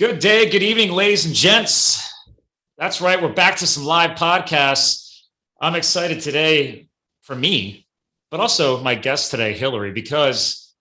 Good day, good evening, ladies and gents. That's right, we're back to some live podcasts. I'm excited today for me, but also my guest today, Hilary, because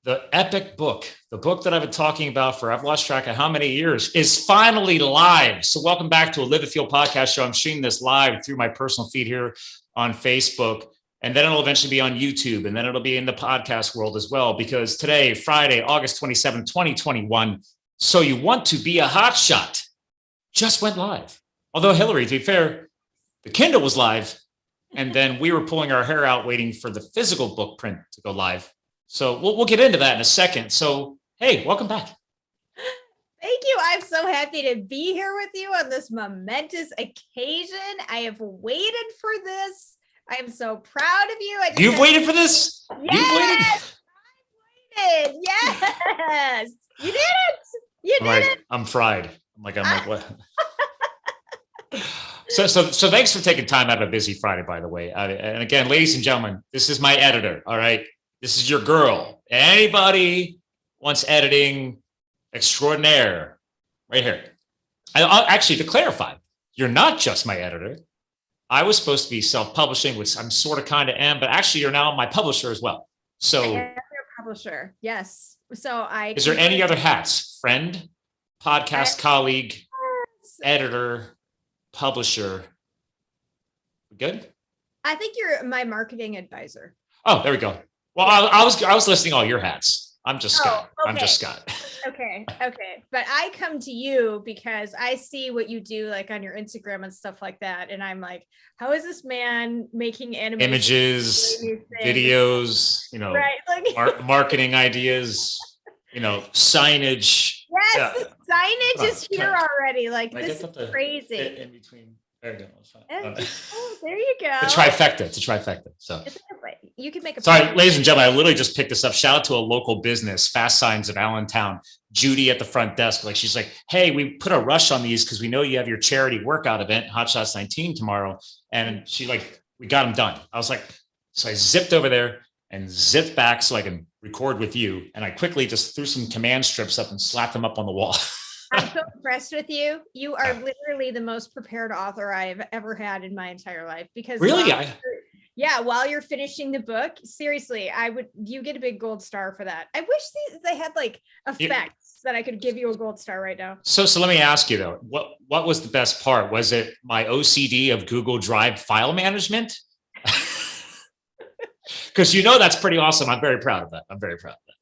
the epic book, the book that I've been talking about for I've lost track of how many years, is finally live. So welcome back to a Live the Fuel podcast show. I'm shooting this live through my personal feed here on Facebook, and then it'll eventually be on YouTube, and then it'll be in the podcast world as well, because today, Friday, August 27, 2021, So You Want to Be a Hotshot just went live. Although, Hilary, to be fair, the Kindle was live, and then we were pulling our hair out waiting for the physical book print to go live. So we'll get into that in a second. So, hey, welcome back. Thank you. I'm so happy to be here with you on this momentous occasion. I have waited for this. I am so proud of you. You've waited for this? Yes, You've waited? I waited. Yes. You did it. You did it. I'm fried. I'm like, what? So thanks for taking time out of a busy Friday, by the way. And again, ladies and gentlemen, this is my editor. All right. This is your girl. Anybody wants editing extraordinaire right here. Actually, to clarify, you're not just my editor. I was supposed to be self-publishing, which I'm sort of kind of am, but actually you're now my publisher as well. So I am your publisher. Yes. So is there any other hats? Friend, podcast colleague, editor, publisher. Good? I think you're my marketing advisor. Oh, there we go. Well, I was listing all your hats. I'm just Scott. Okay. I'm just Scott. Okay. But I come to you because I see what you do like on your Instagram and stuff like that. And I'm like, how is this man making images, videos, right? Like marketing ideas, signage. Yes, Yeah. the signage is here already. Like, this is crazy. In between. There you go. Oh, there you go. The trifecta. It's a trifecta. So you can make a. Sorry, ladies and gentlemen, I literally just picked this up. Shout out to a local business, Fast Signs of Allentown. Judy at the front desk, she's like, hey, we put a rush on these because we know you have your charity workout event, Hotshots 19 tomorrow. And she we got them done. I was like, so I zipped over there and zipped back so I can record with you. And I quickly just threw some command strips up and slapped them up on the wall. I'm so impressed with you. You are literally the most prepared author I've ever had in my entire life. Because really, while you're finishing the book, seriously, you get a big gold star for that. I wish they had like effects that I could give you a gold star right now. So let me ask you though, what was the best part? Was it my OCD of Google Drive file management? Because that's pretty awesome. I'm very proud of that.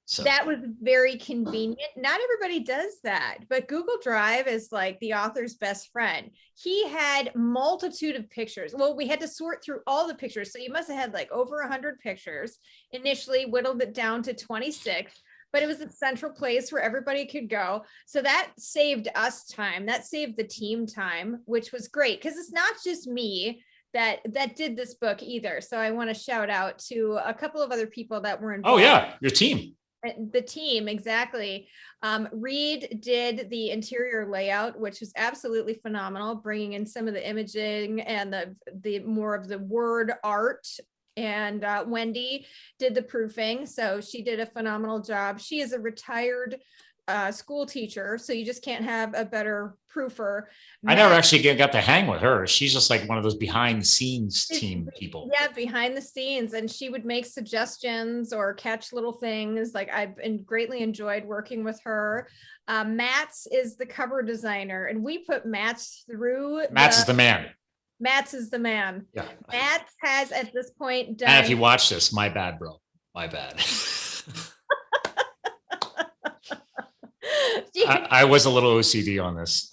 So that was very convenient. Not everybody does that, but Google Drive is like the author's best friend. He had multitude of pictures. Well, we had to sort through all the pictures. So you must have had like over 100 pictures. Initially whittled it down to 26, but it was a central place where everybody could go. So that saved us time. That saved the team time, which was great because it's not just me that did this book either. So I want to shout out to a couple of other people that were involved. Oh yeah, your team. The team, exactly. Reed did the interior layout, which was absolutely phenomenal, bringing in some of the imaging and the more of the word art. And Wendy did the proofing, so she did a phenomenal job. She is a retired school teacher, so you just can't have a better proofer. I never actually got to hang with her. She's just like one of those behind the scenes team people. Yeah, behind the scenes, and she would make suggestions or catch little things. Like, I've greatly enjoyed working with her. Mats is the cover designer, and we put Mats through. Mats is the man. Mats is the man. Yeah. Mats has at this point done. And if you watch this, my bad, bro. My bad. I was a little OCD on this.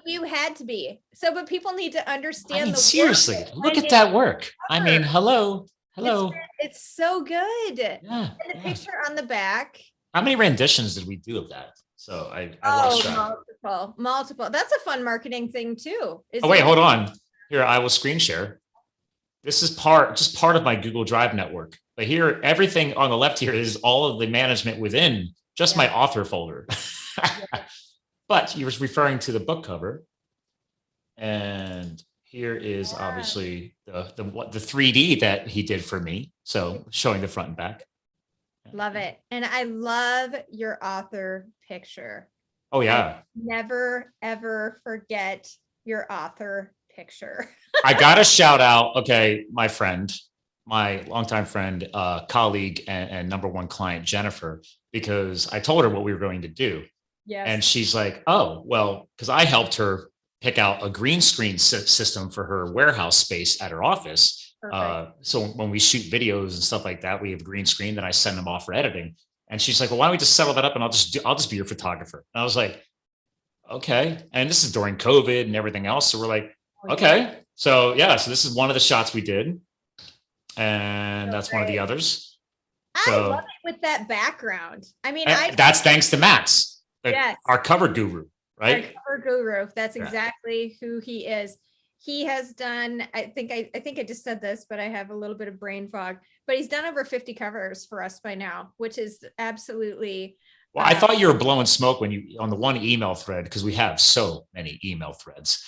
You had to be. So, but people need to understand. Seriously, look at that work. I mean, hello. It's so good. Yeah, and the picture on the back. How many renditions did we do of that? So I lost track. Multiple. That's a fun marketing thing too. Wait, hold on. Here, I will screen share. This is just part of my Google Drive network. But here, everything on the left here is all of the management within just my author folder. But you were referring to the book cover, and here is obviously the 3D that he did for me. So showing the front and back. Love it. And I love your author picture. Oh yeah. Never, ever forget your author picture. I got to shout out. Okay. My longtime friend, colleague, and number one client, Jennifer, because I told her what we were going to do. And Yes. she's like, oh, well, because I helped her pick out a green screen system for her warehouse space at her office. Perfect. So when we shoot videos and stuff like that, we have green screen that I send them off for editing. And she's like, well, why don't we just settle that up and I'll just be your photographer. And I was like, okay. And this is during COVID and everything else. So we're like, Oh, yeah. okay. So yeah, so this is one of the shots we did. And So that's one of the great. others. I So love it with that background. I mean, that's thanks to Max, yes, our cover guru, our right? cover guru. That's Yeah. exactly who he is. He has done, I think I just said this, but I have a little bit of brain fog, but he's done over 50 covers for us by now, which is absolutely. Well, I thought you were blowing smoke when you on the one email thread, because we have so many email threads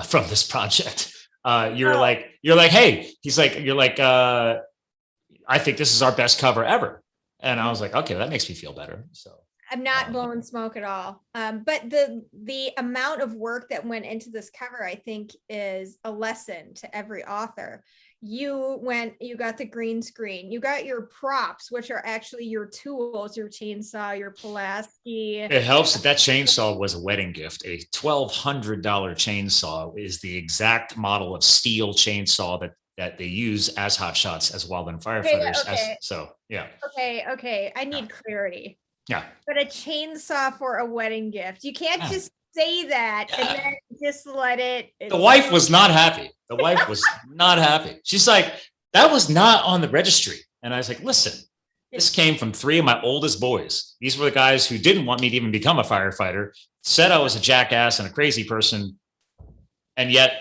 from this project. You're like, hey, you're like, I think this is our best cover ever. And I was like, okay, that makes me feel better. So I'm not blowing smoke at all. But the amount of work that went into this cover, I think, is a lesson to every author. You got the green screen, you got your props, which are actually your tools, your chainsaw, your Pulaski. It helps that chainsaw was a wedding gift. A $1,200 chainsaw is the exact model of steel chainsaw that they use as Hotshots as wildland firefighters. Okay. So yeah. Okay. I need clarity. Yeah. But a chainsaw for a wedding gift. You can't just say that and then just let it. The wife was not happy. The wife was not happy. She's like, that was not on the registry. And I was like, listen, this came from 3 of my oldest boys. These were the guys who didn't want me to even become a firefighter, said I was a jackass and a crazy person, and yet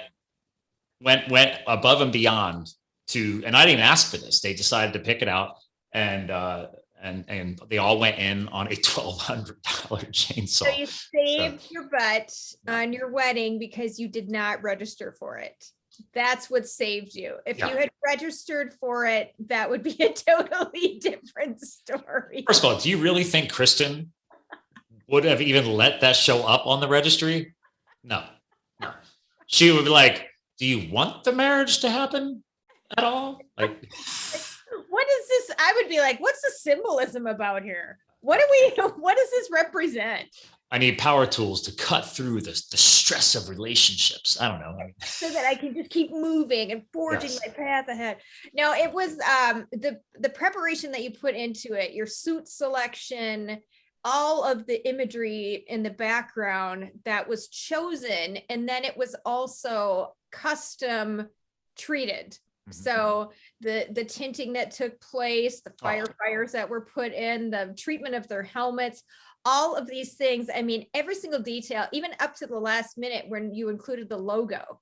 went above and beyond to, and I didn't even ask for this. They decided to pick it out, and they all went in on a $1,200 chainsaw. So you saved your butt on your wedding because you did not register for it. That's what saved you. If you had registered for it, that would be a totally different story. First of all, do you really think Kristen would have even let that show up on the registry? No. She would be like, do you want the marriage to happen at all? Like, what is this? I would be like, what's the symbolism about here? What does this represent? I need power tools to cut through the stress of relationships. I don't know. So that I can just keep moving and forging my path ahead. No, it was the preparation that you put into it, your suit selection, all of the imagery in the background that was chosen. And then it was also custom treated. So the tinting that took place, the firefighters that were put in, the treatment of their helmets, all of these things. I mean, every single detail, even up to the last minute when you included the logo,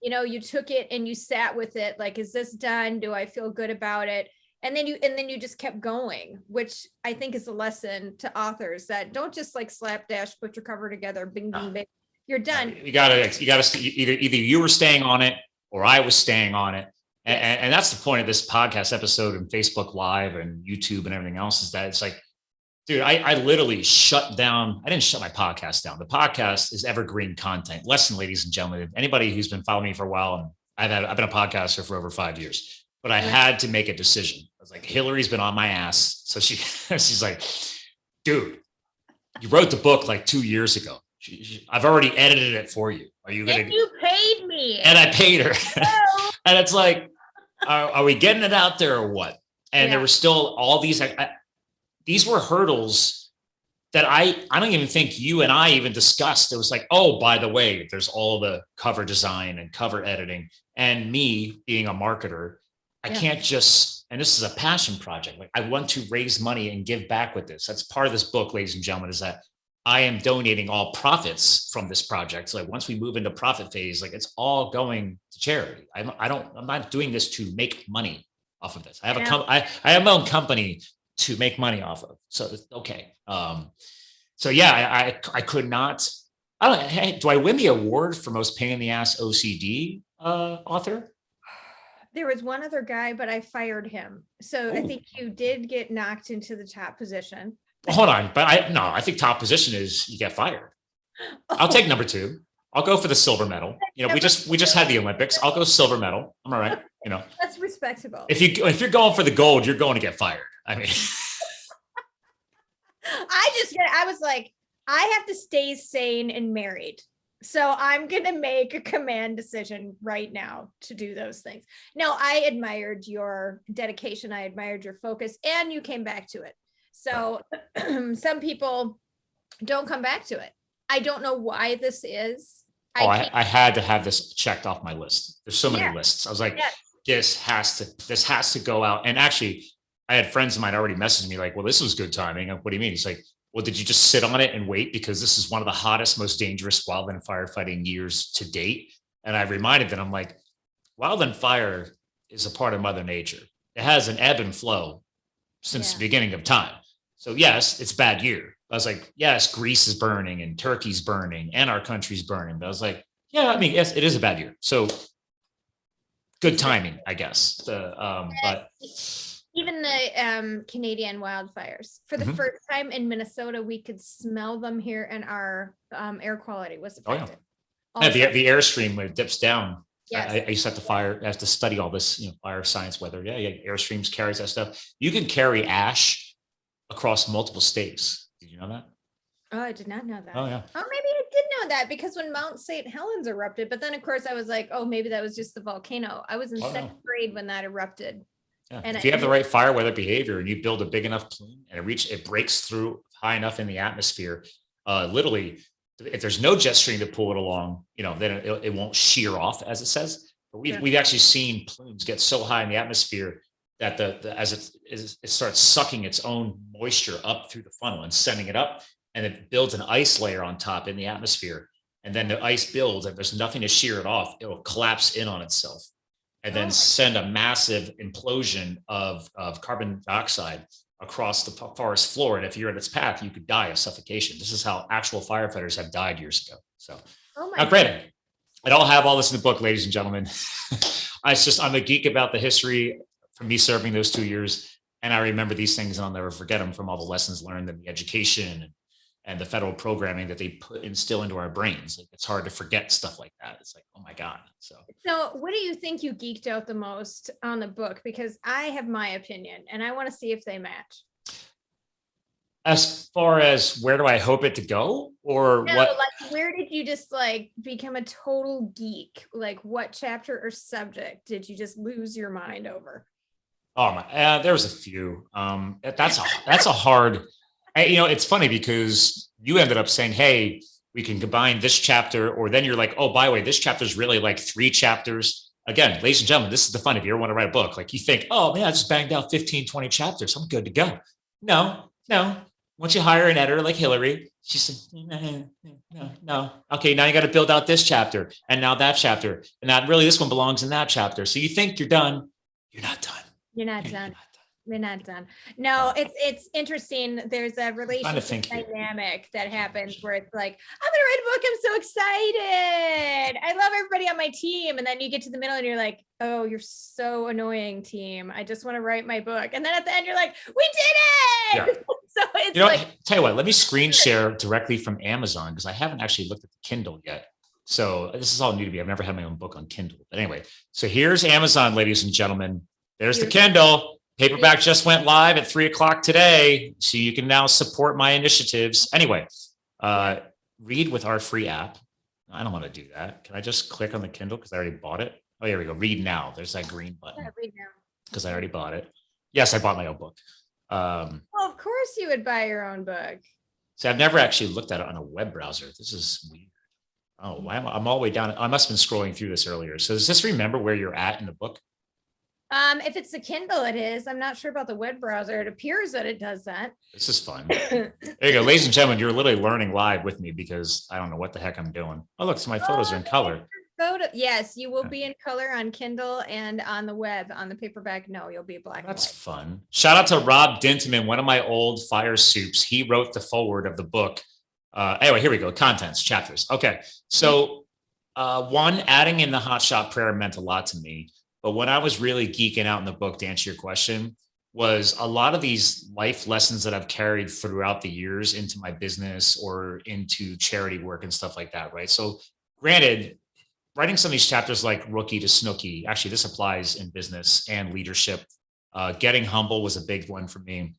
you took it and you sat with it. Like, is this done? Do I feel good about it? And then you just kept going, which I think is a lesson to authors that don't just like slapdash, put your cover together, bing, bing, bing. You're done. You gotta either you were staying on it or I was staying on it. And that's the point of this podcast episode and Facebook Live and YouTube and everything else, is that it's like, dude, I literally shut down. I didn't shut my podcast down. The podcast is evergreen content. Listen, ladies and gentlemen, anybody who's been following me for a while, and I've been a podcaster for over 5 years, but I had to make a decision. I was like, Hilary's been on my ass. So she's like, dude, you wrote the book like 2 years ago. I've already edited it for you. Are you going to? And you paid me. And I paid her. And it's like, are we getting it out there or what? And there were still all these, these were hurdles that I don't even think you and I even discussed. It was like, oh, by the way, there's all the cover design and cover editing, and me being a marketer, I can't just, and this is a passion project. Like, I want to raise money and give back with this. That's part of this book, ladies and gentlemen, is that I am donating all profits from this project. So like, once we move into profit phase, like, it's all going to charity. I'm not doing this to make money off of this. I have I have my own company to make money off of. So okay. So yeah, I could not. I don't. Hey, do I win the award for most pain in the ass OCD author? There was one other guy, but I fired him. So I think you did get knocked into the top position. Well, hold on, but I think top position is you get fired. I'll take number 2. I'll go for the silver medal. You know, we just had the Olympics. I'll go silver medal. I'm all right. You know, That's respectable. if you're going for the gold, you're going to get fired. I mean, I was like, I have to stay sane and married. So I'm going to make a command decision right now to do those things. No, I admired your dedication. I admired your focus, and you came back to it. So some people don't come back to it. I don't know why this is. I had to have this checked off my list. There's so many Yeah. lists. I was like, this has to go out. And actually, I had friends of mine already messaged me like, well, this was good timing. What do you mean? He's like, well, did you just sit on it and wait? Because this is one of the hottest, most dangerous wildland firefighting years to date. And I reminded them, I'm like, wildland fire is a part of Mother Nature. It has an ebb and flow since the beginning of time. So yes, it's a bad year. I was like, yes, Greece is burning and Turkey's burning and our country's burning. But I was like, yeah, I mean, yes, it is a bad year. So good timing, I guess. But even the Canadian wildfires, for the first time in Minnesota, we could smell them here, and our air quality was affected. Yeah, the airstream when it dips down. Yes. I used to have to study all this, fire science, weather. Yeah, airstreams carries that stuff. You can carry ash across multiple states. Did you know that? Oh, I did not know that. Oh, yeah. Oh, maybe I did know that, because when Mount St. Helens erupted, but then of course I was like, oh, maybe that was just the volcano. I was in second grade when that erupted. Yeah. And if you have the right fire weather behavior and you build a big enough plume and it breaks through high enough in the atmosphere, literally, if there's no jet stream to pull it along, then it won't shear off, as it says. But we've actually seen plumes get so high in the atmosphere that as it starts sucking its own moisture up through the funnel and sending it up, and it builds an ice layer on top in the atmosphere. And then the ice builds, and there's nothing to shear it off. It'll collapse in on itself and then send a massive implosion of carbon dioxide across the forest floor. And if you're in its path, you could die of suffocation. This is how actual firefighters have died years ago. So, now granted, I don't have all this in the book, ladies and gentlemen. I'm a geek about the history from me serving those 2 years. And I remember these things, and I'll never forget them, from all the lessons learned and the education and the federal programming that they instill into our brains. Like, it's hard to forget stuff like that. It's like, oh my God. So what do you think you geeked out the most on the book? Because I have my opinion, and I want to see if they match. As far as where do I hope it to go, or what? Like, where did you just become a total geek? Like, what chapter or subject did you just lose your mind over? Oh my, there was a few. That's a hard. It's funny because you ended up saying, hey, we can combine this chapter, or then you're like, oh, by the way, this chapter is really like 3 chapters. Again, ladies and gentlemen, this is the fun. If you ever want to write a book, like, you think, oh man, I just banged out 15, 20 chapters. I'm good to go. No. Once you hire an editor like Hilary, she said, no. Okay, now you got to build out this chapter, and now that chapter, and now really this one belongs in that chapter. So you think you're done. You're not done. You're not done. We're not done. No, it's interesting. There's a relationship dynamic that happens where it's like, I'm gonna write a book. I'm so excited. I love everybody on my team. And then you get to the middle and you're like, oh, you're so annoying, team. I just want to write my book. And then at the end, you're like, we did it. Yeah. So it's tell you what, let me screen share directly from Amazon, because I haven't actually looked at the Kindle yet. So this is all new to me. I've never had my own book on Kindle. But anyway, so here's Amazon, ladies and gentlemen. There's the Kindle. Paperback just went live at 3:00 today, so you can now support my initiatives. Anyway, read with our free app. I don't want to do that. Can I just click on the Kindle because I already bought it? Oh, here we go. Read now. There's that green button. Yeah, read now. Because I already bought it. Yes, I bought my own book. Well, of course you would buy your own book. So I've never actually looked at it on a web browser. This is weird. Oh, I'm all the way down. I must have been scrolling through this earlier. So does this remember where you're at in the book? If it's the Kindle, it is. I'm not sure about the web browser. It appears that it does that. This is fun. There you go. Ladies and gentlemen, you're literally learning live with me because I don't know what the heck I'm doing. Oh, look, so my photos are in color. Yes, you will be in color on Kindle and on the web. On the paperback, no, you'll be black. That's fun. Shout out to Rob Dinteman, one of my old fire soups. He wrote the foreword of the book. Anyway, here we go. Contents, chapters. Okay. So one, adding in the Hotshot prayer meant a lot to me. But when I was really geeking out in the book, to answer your question, was a lot of these life lessons that I've carried throughout the years into my business or into charity work and stuff like that. Right. So granted, writing some of these chapters like Rookie to Snooky, actually, this applies in business and leadership. Getting humble was a big one for me.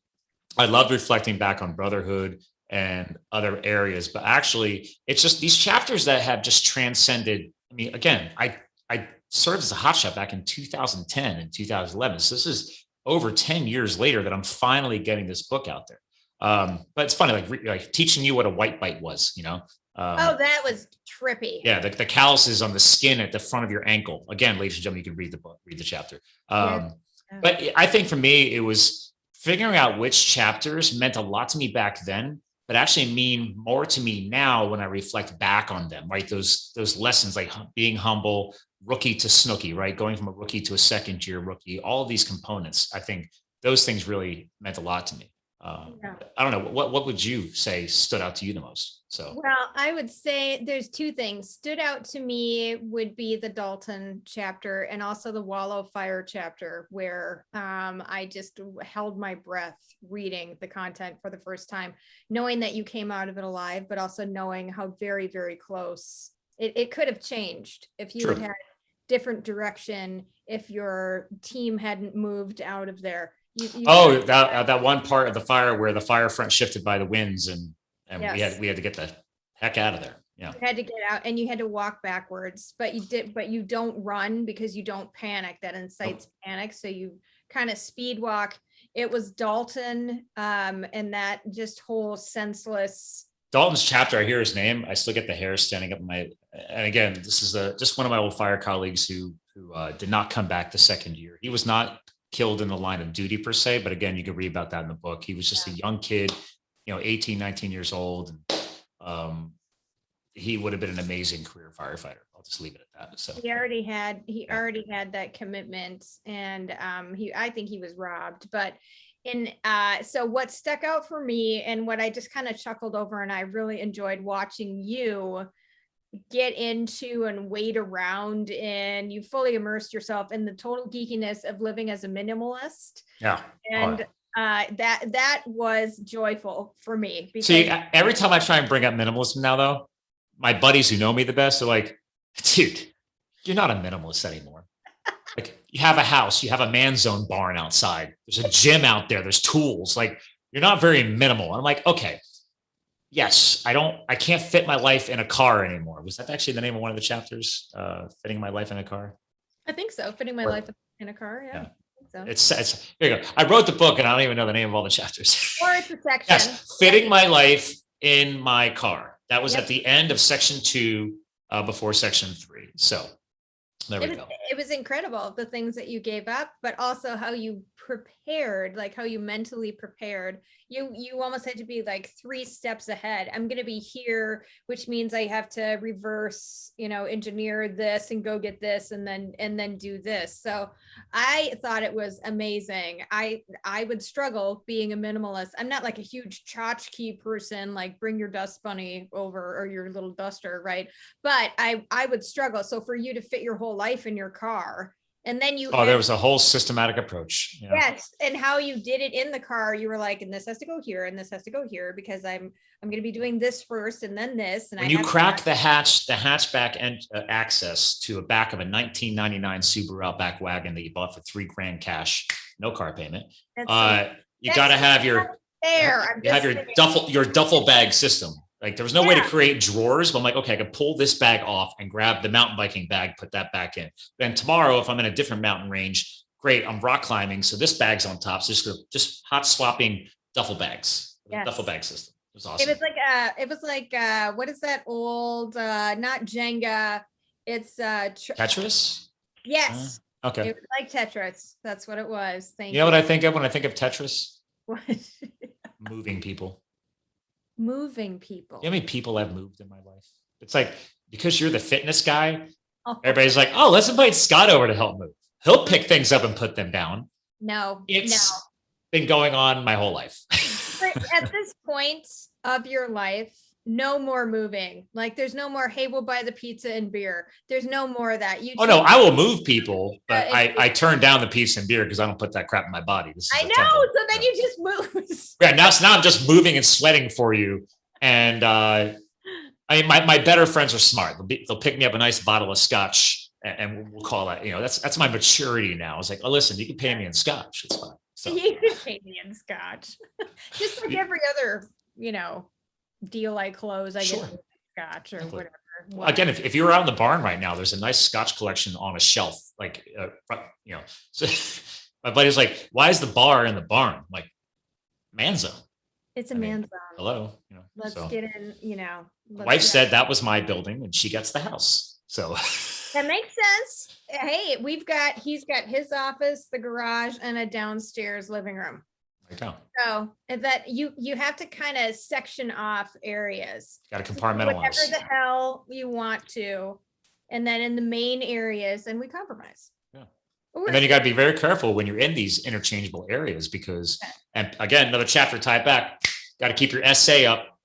I love reflecting back on brotherhood and other areas, but actually, it's just these chapters that have just transcended. I mean, again, I served as a hotshot back in 2010 and 2011. So this is over 10 years later that I'm finally getting this book out there. But it's funny, like teaching you what a white bite was, you know? Oh, that was trippy. Yeah, the calluses on the skin at the front of your ankle. Again, ladies and gentlemen, you can read the book, read the chapter. Yeah. But I think for me, it was figuring out which chapters meant a lot to me back then, but actually mean more to me now when I reflect back on them, right? Those lessons like being humble, rookie to snooky, right? Going from a rookie to a second year rookie, all of these components, I think those things really meant a lot to me. I don't know. What would you say stood out to you the most? So, well, I would say there's two things stood out to me would be the Dalton chapter and also the Wildfire chapter, where I just held my breath reading the content for the first time, knowing that you came out of it alive, but also knowing how very, very close it could have changed if you had different direction, if your team hadn't moved out of there. That one part of the fire where the fire front shifted by the winds and yes. we had to get the heck out of there. Yeah. You had to get out and you had to walk backwards, but you don't run because you don't panic. That incites panic. So you kind of speed walk. It was Dalton, and that just whole senseless. Dalton's chapter, I hear his name, I still get the hair standing up and again, this is just one of my old fire colleagues who did not come back the second year. He was not killed in the line of duty per se, but again, you can read about that in the book. He was just a young kid, 18, 19 years old. And, he would have been an amazing career firefighter. I'll just leave it at that. So he already had that commitment, and I think he was robbed. But so what stuck out for me and what I just kind of chuckled over, and I really enjoyed watching you get into and wait around, and you fully immersed yourself in the total geekiness of living as a minimalist. Yeah. And that was joyful for me. Because see, every time I try and bring up minimalism now, though, my buddies who know me the best are like, dude, you're not a minimalist anymore. Like, you have a house, you have a man's zone barn outside, there's a gym out there, there's tools, like, you're not very minimal. And I'm like, okay, yes, I can't fit my life in a car anymore. Was that actually the name of one of the chapters? Fitting my life in a car? I think so. Fitting my life in a car. Yeah. So. It's here you go. I wrote the book and I don't even know the name of all the chapters. Or it's a section. Yes, fitting my life in my car. That was at the end of section 2, before section 3. So there we go. It was incredible, the things that you gave up, but also how you prepared, like how you mentally prepared. You almost had to be like 3 steps ahead. I'm going to be here, which means I have to reverse, engineer this and go get this and then do this. So I thought it was amazing. I would struggle being a minimalist. I'm not like a huge tchotchke person, like bring your dust bunny over or your little duster, right? But I would struggle. So for you to fit your whole life in your car, and then there was a whole systematic approach. Yes. And how you did it in the car, you were like, and this has to go here and this has to go here because I'm going to be doing this first and then this. And when you crack the hatchback and access to a back of a 1999 Subaru Outback wagon that you bought for $3,000 cash, no car payment. You got to have your duffel bag system. Like, there was no way to create drawers, but I'm like, okay, I could pull this bag off and grab the mountain biking bag, put that back in. Then tomorrow, if I'm in a different mountain range, great, I'm rock climbing, so this bag's on top. So just hot swapping duffel bags. Yes. Duffel bag system. It was awesome. It was like what is that old? Not Jenga. It's Tetris. Yes. Okay. It was like Tetris. That's what it was. Thank you. You know what I think of when I think of Tetris? What? Moving people. Moving people. You know how many people I've moved in my life? It's like, because you're the fitness guy, everybody's like, oh, let's invite Scott over to help move. He'll pick things up and put them down. It's been going on my whole life. At this point of your life, no more moving. Like there's no more, hey, we'll buy the pizza and beer. There's no more of that. Oh no, I will move people, but if I turn down the pizza and beer because I don't put that crap in my body. This is I a know. temple. So then you just move. Yeah, now I'm just moving and sweating for you. And my better friends are smart. They'll pick me up a nice bottle of scotch, and we'll call that, that's my maturity now. It's like, oh, listen, you can pay me in scotch. It's fine. So You could pay me in scotch. Just like every other, deal I close, I Sure. get scotch or Exactly. whatever. Again, if you were out in the barn right now, there's a nice scotch collection on a shelf. Like, so my buddy's like, why is the bar in the barn? I'm like, man zone. It's a I mean, man's zone. Hello. Let's so. get in, Wife said that was my building and she gets the house. So that makes sense. Hey, he's got his office, the garage, and a downstairs living room. right now, So that you have to kind of section off areas. got to Do compartmentalize. whatever the hell you want to. And then in the main areas, and we compromise. Yeah. But And then you got to be very careful when you're in these interchangeable areas because, and again, another chapter tied back, got to keep your essay up.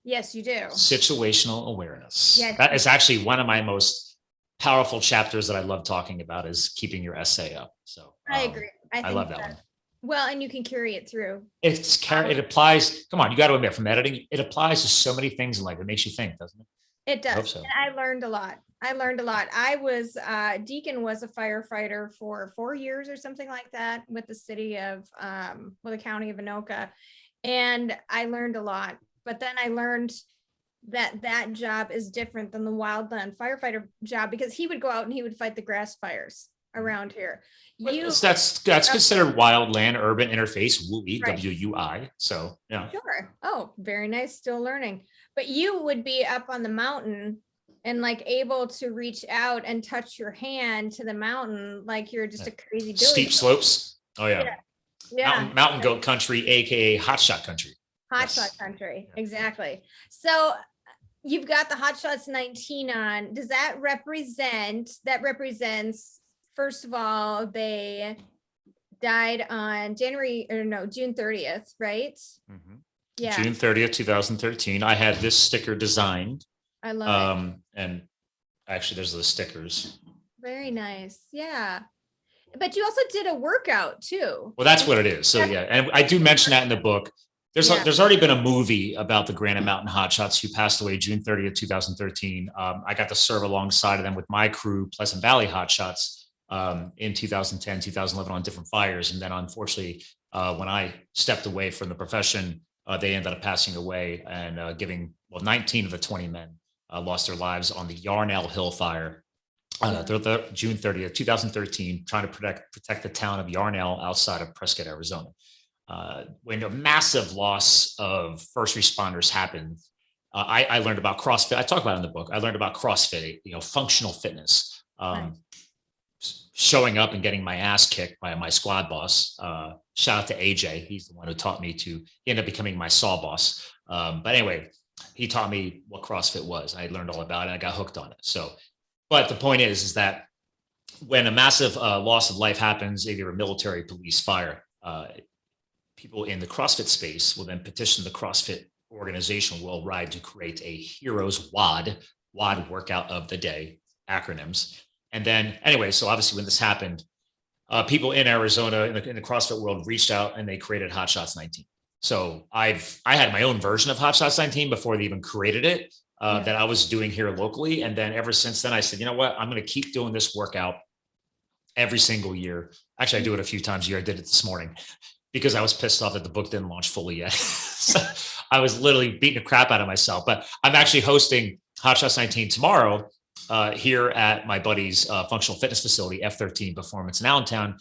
Yes, you do. Situational awareness. Yes. That is actually one of my most powerful chapters that I love talking about is keeping your essay up. So I agree. I think love that one. Well, and you can carry it through. It applies. Come on, you got to admit, from editing, it applies to so many things in life. It makes you think, doesn't it? It does. I hope so. And I learned a lot. I was Deacon was a firefighter for 4 years or something like that with the city of the county of Anoka, and I learned a lot. But then I learned that job is different than the wildland firefighter job because he would go out and he would fight the grass fires around here. That's considered wildland urban interface, WUI, Right. WUI. So yeah. Sure. Oh, very nice. Still learning. But you would be up on the mountain and like able to reach out and touch your hand to the mountain like you're just a crazy Billy Steep goat. slopes. Oh yeah. Yeah. Mountain goat country, aka hotshot country. Hotshot Yes. country. Yeah. Exactly. So you've got the Hotshots 19 on. Does that represents, first of all, they died on June 30th, right? Mm-hmm. Yeah. June 30th, 2013. I had this sticker designed. I love it. And actually there's the stickers. Very nice. Yeah. But you also did a workout too. Well, that's what it is. So yeah, and I do mention that in the book. There's already been a movie about the Granite Mountain Hotshots who passed away June 30th, 2013. I got to serve alongside of them with my crew, Pleasant Valley Hotshots, in 2010, 2011 on different fires. And then unfortunately, when I stepped away from the profession, they ended up passing away and 19 of the 20 men lost their lives on the Yarnell Hill fire. They're June 30th, 2013, trying to protect the town of Yarnell outside of Prescott, Arizona. When a massive loss of first responders happened, I learned about CrossFit. I talk about it in the book. I learned about CrossFit, functional fitness, showing up and getting my ass kicked by my squad boss. Shout out to AJ. He's the one who taught me he ended up becoming my saw boss. But anyway, he taught me what CrossFit was. I learned all about it. I got hooked on it. So, but the point is that when a massive loss of life happens, either a military, police, fire, people in the CrossFit space will then petition the CrossFit organization worldwide to create a heroes WOD workout of the day, acronyms. And then anyway, so obviously when this happened, people in Arizona in the CrossFit world reached out and they created Hotshots 19. So I had my own version of Hotshots 19 before they even created it that I was doing here locally. And then ever since then I said, you know what, I'm going to keep doing this workout every single year. Actually, I do it a few times a year. I did it this morning because I was pissed off that the book didn't launch fully yet. So I was literally beating the crap out of myself, but I'm actually hosting Hotshots 19 tomorrow here at my buddy's functional fitness facility, F13 Performance in Allentown.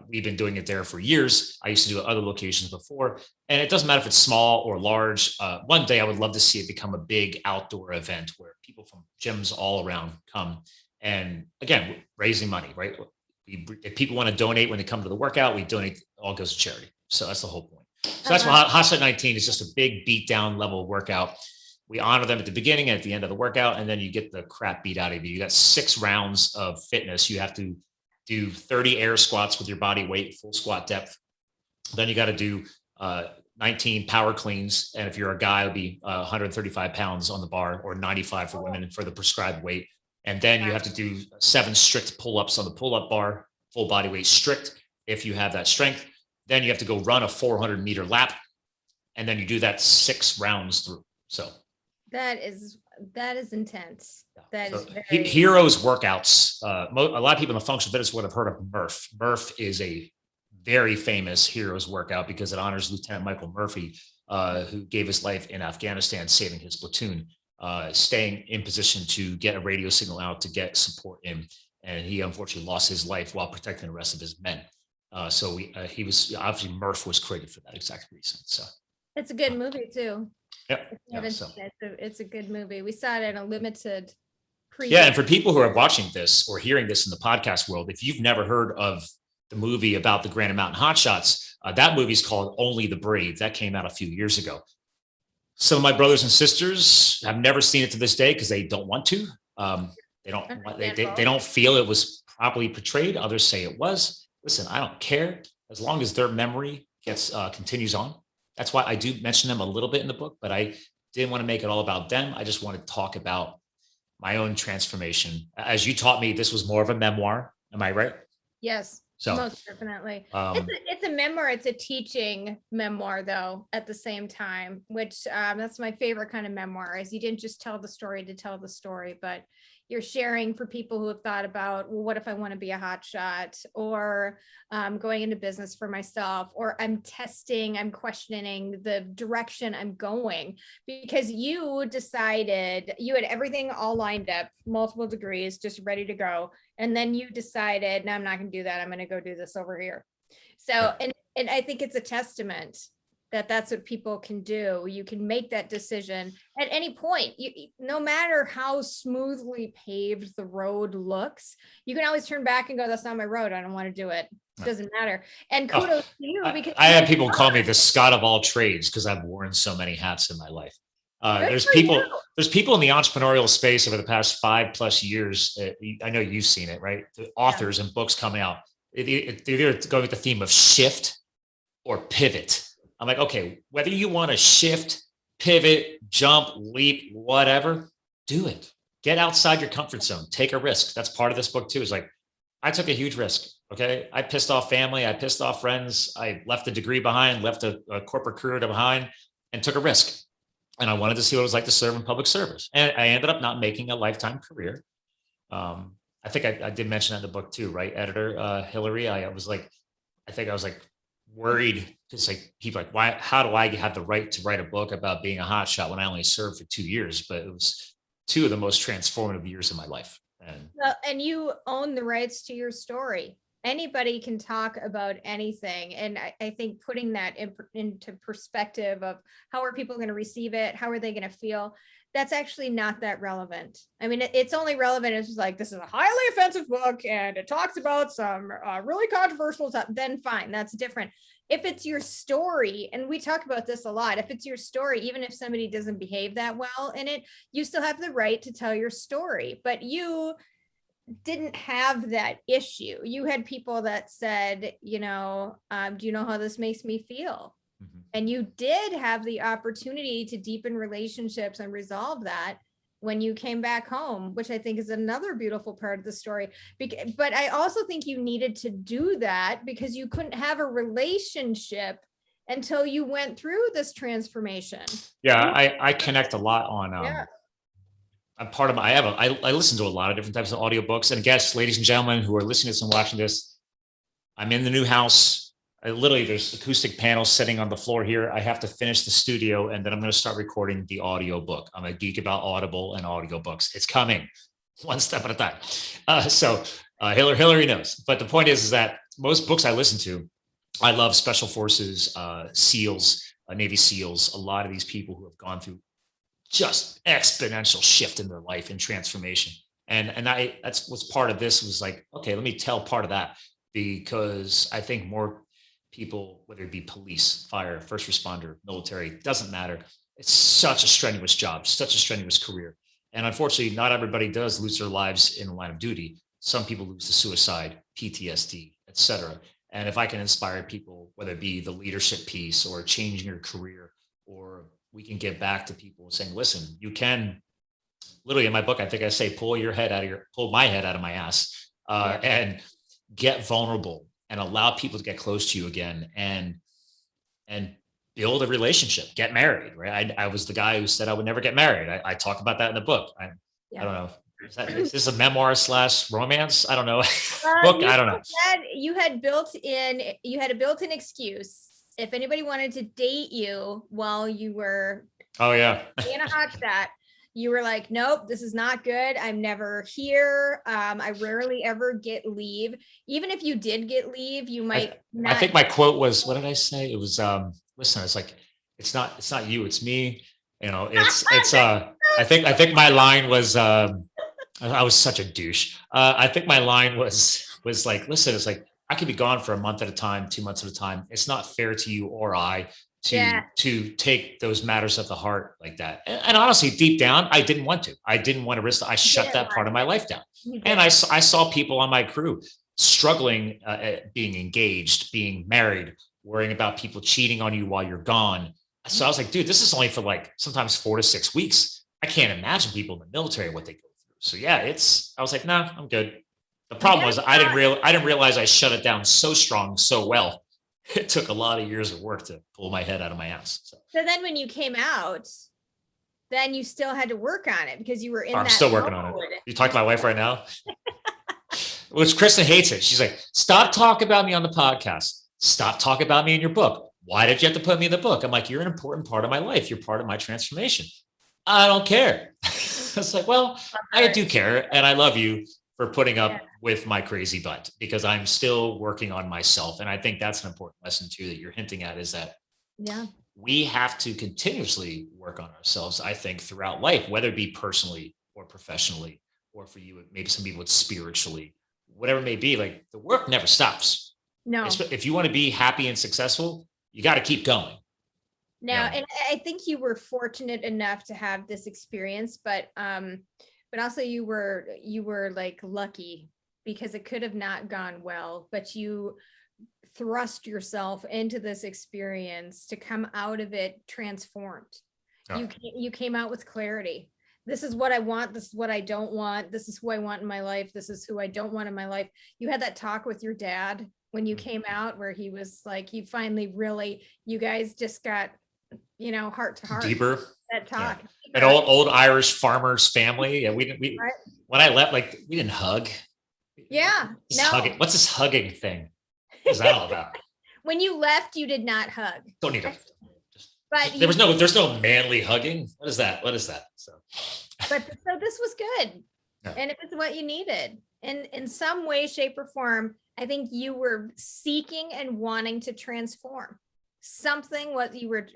We've been doing it there for years. I used to do it at other locations before, and it doesn't matter if it's small or large. One day I would love to see it become a big outdoor event where people from gyms all around come. And again, raising money, right? If people want to donate when they come to the workout, we donate, all goes to charity. So that's the whole point. So that's why Hotshot 19 is just a big beat down level workout. We honor them at the beginning and at the end of the workout, and then you get the crap beat out of you. You got 6 rounds of fitness. You have to do 30 air squats with your body weight, full squat depth. Then you got to do 19 power cleans. And if you're a guy, it'll be 135 pounds on the bar, or 95 for women for the prescribed weight. And then you have to do 7 strict pull-ups on the pull-up bar, full body weight strict, if you have that strength. Then you have to go run a 400-meter lap. And then you do that 6 rounds through. So that is intense. That so is very heroes workouts. A lot of people in the functional fitness would have heard of Murph. Murph is a very famous heroes workout because it honors Lieutenant Michael Murphy, who gave his life in Afghanistan, saving his platoon, staying in position to get a radio signal out to get support in. And he unfortunately lost his life while protecting the rest of his men. So he was obviously, Murph was created for that exact reason. So it's a good movie too. Yep. It's a good movie. We saw it in a limited preview. Yeah, and for people who are watching this or hearing this in the podcast world, if you've never heard of the movie about the Granite Mountain Hotshots, that movie is called Only the Brave. That came out a few years ago. Some of my brothers and sisters have never seen it to this day because they don't want to. They don't feel it was properly portrayed. Others say it was. Listen, I don't care as long as their memory continues on. That's why I do mention them a little bit in the book, but I didn't want to make it all about them. I just want to talk about my own transformation. As you taught me, this was more of a memoir. Am I right? Yes, so, most definitely. It's a memoir. It's a teaching memoir, though, at the same time, which that's my favorite kind of memoir, is you didn't just tell the story to tell the story, but you're sharing for people who have thought about, well, what if I want to be a hotshot, or going into business for myself, or I'm questioning the direction I'm going, because you decided you had everything all lined up, multiple degrees, just ready to go. And then you decided, no, I'm not going to do that. I'm going to go do this over here. So, and I think it's a testament that that's what people can do. You can make that decision at any point. No matter how smoothly paved the road looks, you can always turn back and go, that's not my road. I don't want to do it. It doesn't matter. And kudos to you. Because I have people call me the Scott of all trades because I've worn so many hats in my life. There's people in the entrepreneurial space over the past 5+ years. I know you've seen it, right? The authors and books coming out. They're either going with the theme of shift or pivot. I'm like, okay, whether you want to shift, pivot, jump, leap, whatever, do it. Get outside your comfort zone. Take a risk. That's part of this book too. Is like, I took a huge risk. Okay. I pissed off family. I pissed off friends. I left a degree behind, left a corporate career behind, and took a risk. And I wanted to see what it was like to serve in public service. And I ended up not making a lifetime career. I think I did mention that in the book too, right? Editor Hilary, I was like worried. It's like people like, why? How do I have the right to write a book about being a hotshot when I only served for 2 years? But it was 2 of the most transformative years of my life. And you own the rights to your story. Anybody can talk about anything. And I think putting that into perspective of how are people going to receive it? How are they going to feel? That's actually not that relevant. I mean, it's only relevant. It's just like, this is a highly offensive book and it talks about some really controversial stuff. Then fine, that's different. If it's your story, and we talk about this a lot, if it's your story, even if somebody doesn't behave that well in it, you still have the right to tell your story. But you didn't have that issue. You had people that said, do you know how this makes me feel? Mm-hmm. And you did have the opportunity to deepen relationships and resolve that when you came back home, which I think is another beautiful part of the story. But I also think you needed to do that because you couldn't have a relationship until you went through this transformation. Yeah, I connect a lot on I'm part of I listen to a lot of different types of audiobooks. And I guess, ladies and gentlemen who are listening to this and watching this, I'm in the new house. There's acoustic panels sitting on the floor here. I have to finish the studio and then I'm going to start recording the audio book. I'm a geek about Audible and audiobooks. It's coming one step at a time. So Hilary knows. But the point is that most books I listen to, I love special forces, SEALs, Navy SEALs, a lot of these people who have gone through just exponential shift in their life and transformation. And that's what's part of this was like, okay, let me tell part of that, because I think more people, whether it be police, fire, first responder, military, doesn't matter. It's such a strenuous job, such a strenuous career. And unfortunately, not everybody does lose their lives in the line of duty. Some people lose to suicide, PTSD, etc. And if I can inspire people, whether it be the leadership piece or changing your career, or we can give back to people saying, listen, you can literally, in my book, I think I say, pull my head out of my ass, and get vulnerable and allow people to get close to you again, and build a relationship, get married, right? I was the guy who said I would never get married. I talk about that in the book. I don't know. Is this a memoir / romance? I don't know. Book. I don't know. You had a built-in excuse. If anybody wanted to date you while you were in a hotshot, you were like, nope, this is not good. I'm never here. I rarely ever get leave. Even if you did get leave, you might not. I think my quote was, what did I say? It was, listen, it's like, it's not you, it's me. You know, I think my line was, I was such a douche. I think my line was like, listen, it's like, I could be gone for a month at a time, 2 months at a time. It's not fair to you or I to take those matters at the heart like that. And honestly, deep down, I didn't want to. I didn't want to risk. I shut that part of my life down. And I saw people on my crew struggling, being engaged, being married, worrying about people cheating on you while you're gone. So I was like, dude, this is only for like sometimes 4 to 6 weeks. I can't imagine people in the military, what they go through. So yeah, I was like, nah, I'm good. The problem was I didn't realize I shut it down so strong, so well. It took a lot of years of work to pull my head out of my ass. So then when you came out, then you still had to work on it because you were in I'm still working on it. You talk to my wife right now? Which Kristen hates it. She's like, stop talking about me on the podcast. Stop talking about me in your book. Why did you have to put me in the book? I'm like, you're an important part of my life. You're part of my transformation. I don't care. It's like, well, I do care. And I love you for putting up with my crazy butt, because I'm still working on myself. And I think that's an important lesson too, that you're hinting at, is that we have to continuously work on ourselves, I think, throughout life, whether it be personally or professionally, or for you, maybe some people it's spiritually, whatever it may be. Like, the work never stops. No. If you want to be happy and successful, you got to keep going. Now, and I think you were fortunate enough to have this experience, but also you were like lucky, because it could have not gone well, but you thrust yourself into this experience to come out of it transformed. You came out with clarity. This is what I want. This is what I don't want. This is who I want in my life. This is who I don't want in my life. You had that talk with your dad when you came out, where he was like, you finally you guys just got, heart to heart. Deeper. That talk. Yeah. An old Irish farmer's family. And we right. When I left, like, we didn't hug. Yeah. Hugging. What's this hugging thing? What is that all about? When you left, you did not hug. Don't need to. But there's no manly hugging. What is that? So this was good. Yeah. And it was what you needed. And in some way, shape, or form, I think you were seeking and wanting to transform something, what you were,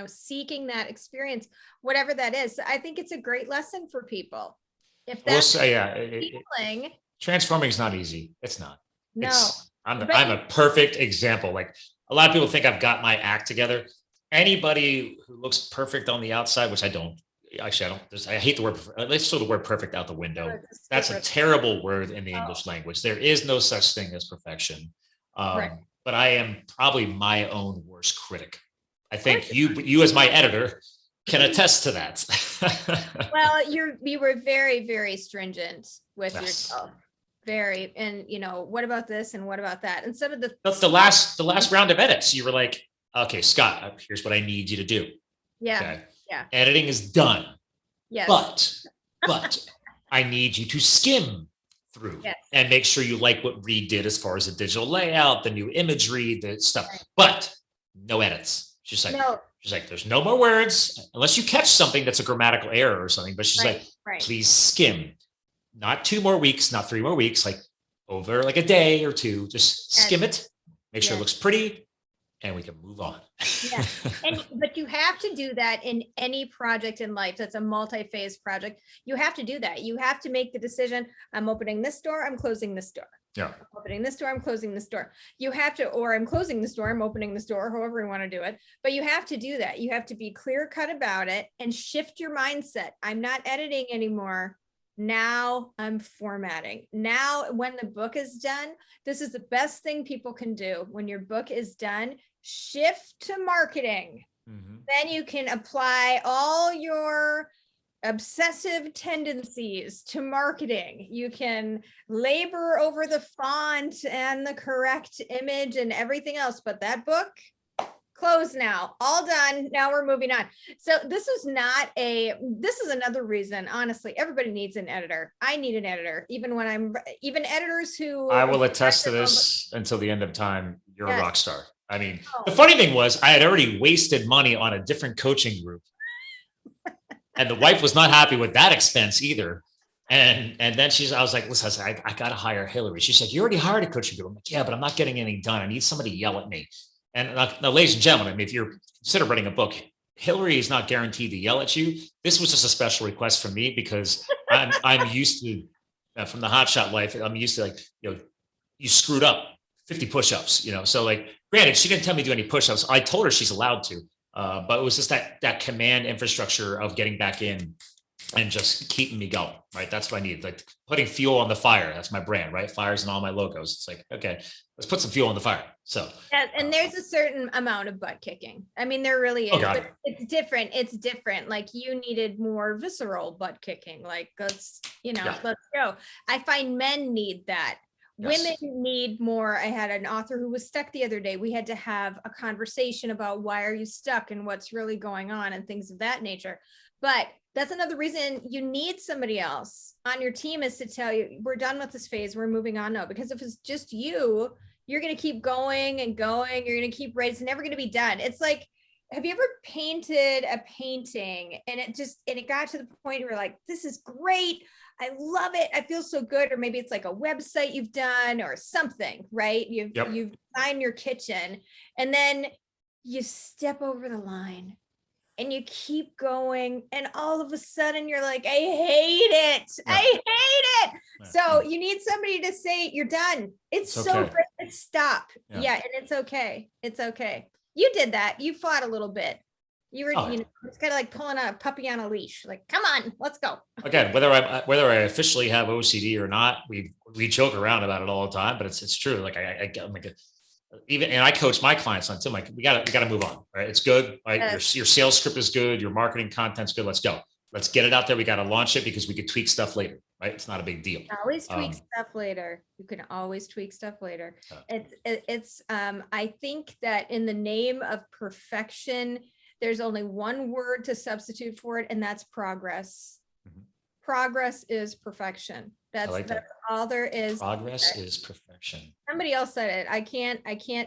seeking that experience, whatever that is. I think it's a great lesson for people. If that's transforming is not easy. It's not. No. I'm a perfect example. Like, a lot of people think I've got my act together. Anybody who looks perfect on the outside, which I don't. Actually, I don't. I hate the word. Let's throw the word perfect out the window. That's a terrible word in the English language. There is no such thing as perfection. Right. But I am probably my own worst critic. I think you as my editor can attest to that. Well, you were very, very stringent with yourself. Very, and what about this and what about that? And some of the last round of edits, you were like, okay, Scott, here's what I need you to do. Yeah. Okay. Yeah. Editing is done. Yes. But I need you to skim through and make sure you like what Reed did as far as the digital layout, the new imagery, the stuff, but no edits. She's like, there's no more words unless you catch something that's a grammatical error or something. But she's like, please skim, not 2 more weeks, not 3 more weeks, like over like a day or 2, just skim it, make sure it looks pretty, and we can move on. Yeah. But you have to do that in any project in life. That's a multi-phase project. You have to do that. You have to make the decision. I'm opening this door. I'm closing this door. Yeah. I'm opening this door. I'm closing this door. You have to, or I'm closing this door. I'm opening this door, however you want to do it. But you have to do that. You have to be clear cut about it and shift your mindset. I'm not editing anymore. Now I'm formatting. Now, when the book is done, this is the best thing people can do. When your book is done, shift to marketing. Then you can apply all your obsessive tendencies to marketing. You can labor over the font and the correct image and everything else, but that book, closed now, all done. Now we're moving on. So this is another reason, honestly, everybody needs an editor. I need an editor, even editors who I will attest to this until the end of time. You're a rock star. I mean, Oh. The funny thing was I had already wasted money on a different coaching group. And the wife was not happy with that expense either. And then I was like, listen, I got to hire Hilary. She said, you already hired a coaching group. I'm like, yeah, but I'm not getting anything done. I need somebody to yell at me. And now, ladies and gentlemen, if you're consider writing a book, Hilary is not guaranteed to yell at you. This was just a special request from me because I'm used to from the hotshot life. I'm used to you screwed up 50 push-ups, So granted, she didn't tell me to do any push-ups. I told her she's allowed to, but it was just that command infrastructure of getting back in and just keeping me going, right? That's what I need. Like putting fuel on the fire. That's my brand, right? Fires and all my logos. It's like, okay, let's put some fuel on the fire. So, and there's a certain amount of butt kicking. I mean, there really is, but it's different. It's different. Like you needed more visceral butt kicking. Like let's go. I find men need that. Yes. Women need more. I had an author who was stuck the other day. We had to have a conversation about why are you stuck and what's really going on and things of that nature. But that's another reason you need somebody else on your team is to tell you, we're done with this phase. We're moving on now. Because if it's just you, you're going to keep going and going. You're going to keep writing. It's never going to be done. It's like, have you ever painted a painting and it got to the point where you're like, this is great. I love it. I feel so good. Or maybe it's like a website you've done or something, right? You've designed your kitchen and then you step over the line and you keep going. And all of a sudden you're like, I hate it. Yeah. I hate it. Yeah. So you need somebody to say, you're done. It's so okay. Great. Stop. Yeah. And it's okay. It's okay. You did that. You fought a little bit. You were, it's kind of like pulling a puppy on a leash. Like, come on, let's go. Again, whether I officially have OCD or not, we joke around about it all the time, but it's true. Like I'm like and I coach my clients on too. I'm like, we gotta move on, right? It's good, right? Yes. Your sales script is good. Your marketing content's good. Let's go. Let's get it out there. We got to launch it because we could tweak stuff later, right? It's not a big deal. Always tweak stuff later. You can always tweak stuff later. It's I think that in the name of perfection, there's only one word to substitute for it, and that's progress. Mm-hmm. Progress is perfection. That's all there is. Progress is perfection. Somebody else said it. I can't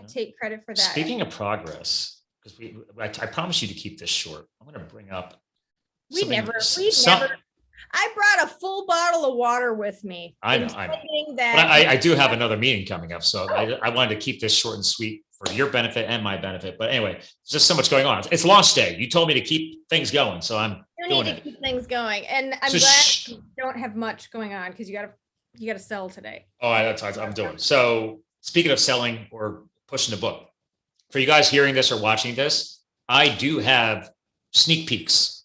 take credit for that. Speaking of progress, because I promise you to keep this short. I'm going to bring up. We never. I brought a full bottle of water with me. I know. But I do have another meeting coming up, so I wanted to keep this short and sweet for your benefit and my benefit. But anyway, there's just so much going on. It's launch day. You told me to keep things going, so I'm doing it. Keep things going, and I'm glad you don't have much going on because you got to sell today. Oh, that's what I'm doing. So speaking of selling or pushing the book, for you guys hearing this or watching this, I do have sneak peeks.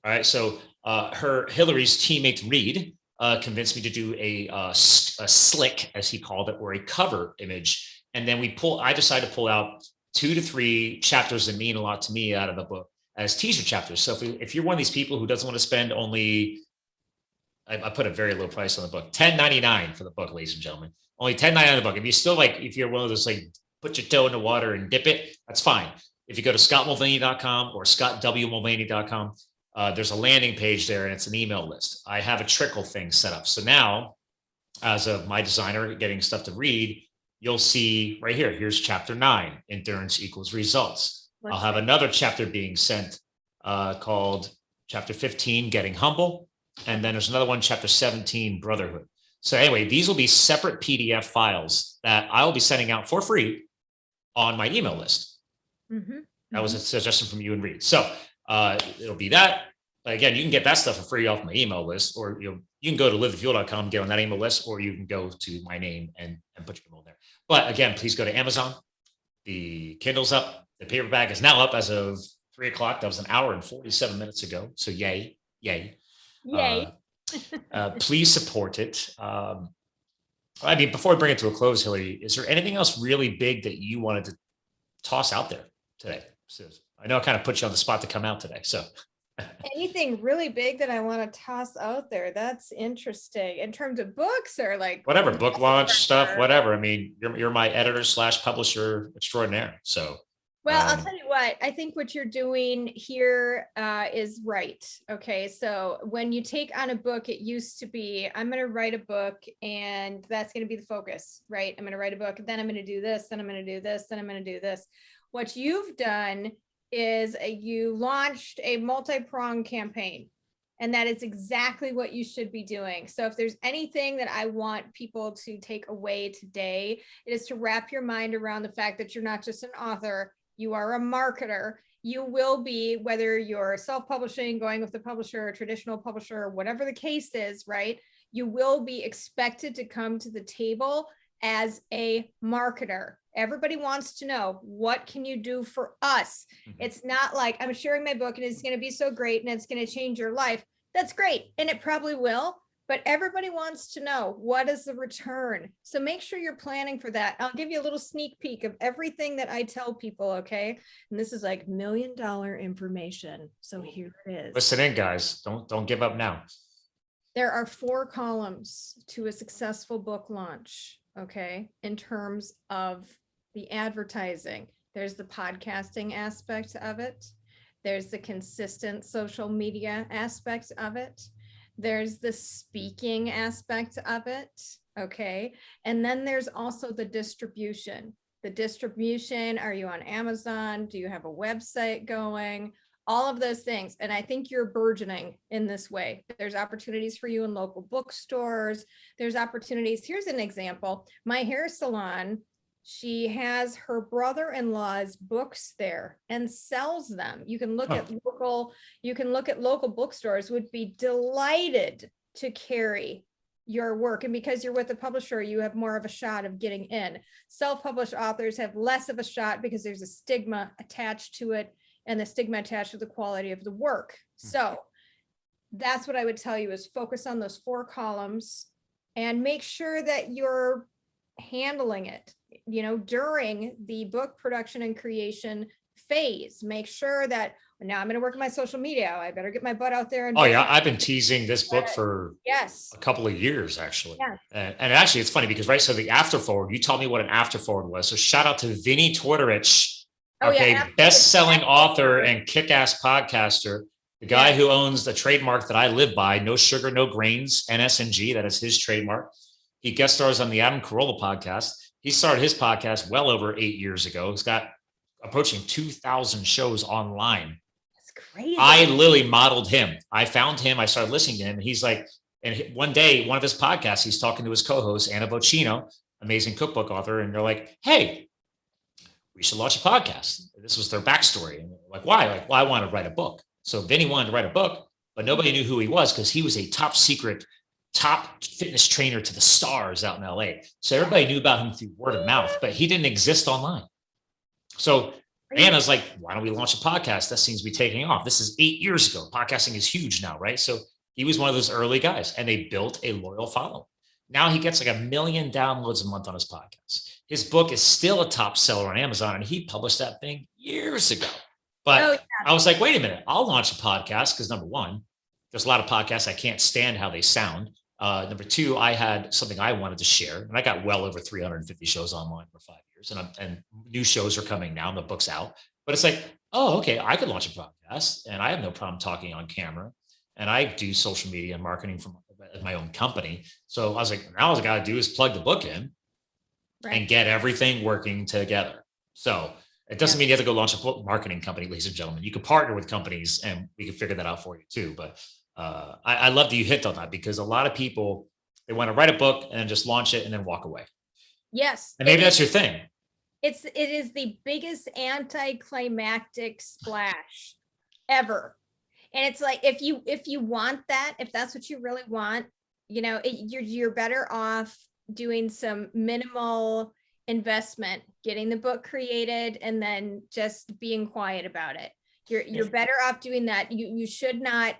All right, so Hilary's teammate Reed convinced me to do a slick, as he called it, or a cover image, and then I decided to pull out 2 to 3 chapters that mean a lot to me out of the book as teaser chapters. So if you're one of these people who doesn't want to spend only, I put a very low price on the book, $10.99 for the book, ladies and gentlemen, only $10.99 on the book. If you still if you're one of those put your toe in the water and dip it, that's fine. If you go to scottmulvaney.com or scottwmulvaney.com. There's a landing page there and it's an email list. I have a trickle thing set up. So now, as of my designer getting stuff to read, you'll see right here, here's chapter 9, endurance equals results. I'll have another chapter being sent called chapter 15, getting humble. And then there's another one, chapter 17, brotherhood. So anyway, these will be separate PDF files that I'll be sending out for free on my email list. Mm-hmm. That was a suggestion from you and Reed. So it'll be that. But again, you can get that stuff for free off my email list, or you can go to livethefuel.com, get on that email list, or you can go to my name and put your email there. But again, please go to Amazon. The Kindle's up. The paperback is now up as of 3:00. That was an hour and 47 minutes ago. So yay. Please support it. I mean, before we bring it to a close, Hilary, is there anything else really big that you wanted to toss out there today? So I know I kind of put you on the spot to come out today. So Anything really big that I want to toss out there? That's interesting. In terms of books or like whatever, book launch stuff, whatever. I mean, you're my editor / publisher extraordinaire. So well, I'll tell you what, I think what you're doing here is right. Okay. So when you take on a book, it used to be, I'm going to write a book and that's going to be the focus, right? I'm going to write a book, then I'm going to do this, then I'm going to do this, then I'm going to do this. What you've done is you launched a multi-pronged campaign. And that is exactly what you should be doing. So if there's anything that I want people to take away today, it is to wrap your mind around the fact that you're not just an author, you are a marketer. You will be, whether you're self-publishing, going with the publisher, a traditional publisher, whatever the case is, right? You will be expected to come to the table as a marketer. Everybody wants to know, what can you do for us? It's not like I'm sharing my book and it's going to be so great and it's going to change your life. That's great. And it probably will. But everybody wants to know, what is the return? So make sure you're planning for that. I'll give you a little sneak peek of everything that I tell people, okay? And this is like $1 million information. So here it is. Listen in, guys. Don't give up now. There are 4 columns to a successful book launch, okay? In terms of the advertising. There's the podcasting aspect of it. There's the consistent social media aspect of it. There's the speaking aspect of it, okay? And then there's also the distribution. The distribution, are you on Amazon? Do you have a website going? All of those things. And I think you're burgeoning in this way. There's opportunities for you in local bookstores. There's opportunities. Here's an example. My hair salon, she has her brother-in-law's books there and sells them. You can look at local bookstores would be delighted to carry your work. And because you're with a publisher, you have more of a shot of getting in. Self-published authors have less of a shot because there's a stigma attached to it and the stigma attached to the quality of the work. So that's what I would tell you is focus on those 4 columns and make sure that you're handling it, during the book production and creation phase. Make sure that now I'm going to work on my social media. I better get my butt out there. And I've been teasing this book for a couple of years, actually. Yes. And actually, it's funny because, right, so the afterforward, you told me what an afterforward was. So shout out to Vinny Tortorich, best-selling author and kick-ass podcaster, the guy who owns the trademark that I live by, No Sugar, No Grains, NSNG. That is his trademark. He guest stars on the Adam Carolla podcast. He started his podcast well over 8 years ago. He's got approaching 2,000 shows online. That's crazy. I literally modeled him. I found him. I started listening to him. And he's like, and one day, one of his podcasts, he's talking to his co-host, Anna Vocino, amazing cookbook author. And they're like, hey, we should launch a podcast. This was their backstory. And like, why? Like, well, I want to write a book. So Vinny wanted to write a book, but nobody knew who he was because he was a top fitness trainer to the stars out in LA. So everybody knew about him through word of mouth, but he didn't exist online. So Anna's like, why don't we launch a podcast? That seems to be taking off. This is 8 years ago. Podcasting is huge now, right? So he was one of those early guys and they built a loyal following. Now he gets like 1 million downloads a month on his podcast. His book is still a top seller on Amazon and he published that thing years ago. But I was like, wait a minute, I'll launch a podcast because number one, there's a lot of podcasts I can't stand how they sound. Number 2, I had something I wanted to share, and I got well over 350 shows online for 5 years, and new shows are coming now, and the book's out. But it's like, oh, okay, I could launch a podcast, and I have no problem talking on camera, and I do social media and marketing from my own company. So I was like, now all I got to do is plug the book in and get everything working together. So it doesn't mean you have to go launch a book marketing company, ladies and gentlemen. You can partner with companies, and we can figure that out for you too. But I love that you hit on that because a lot of people, they want to write a book and then just launch it and then walk away. Yes. And maybe that's your thing. It is the biggest anticlimactic splash ever. And it's like, if you want that, if that's what you really want, you're better off doing some minimal investment, getting the book created, and then just being quiet about it. You're better off doing that. You should not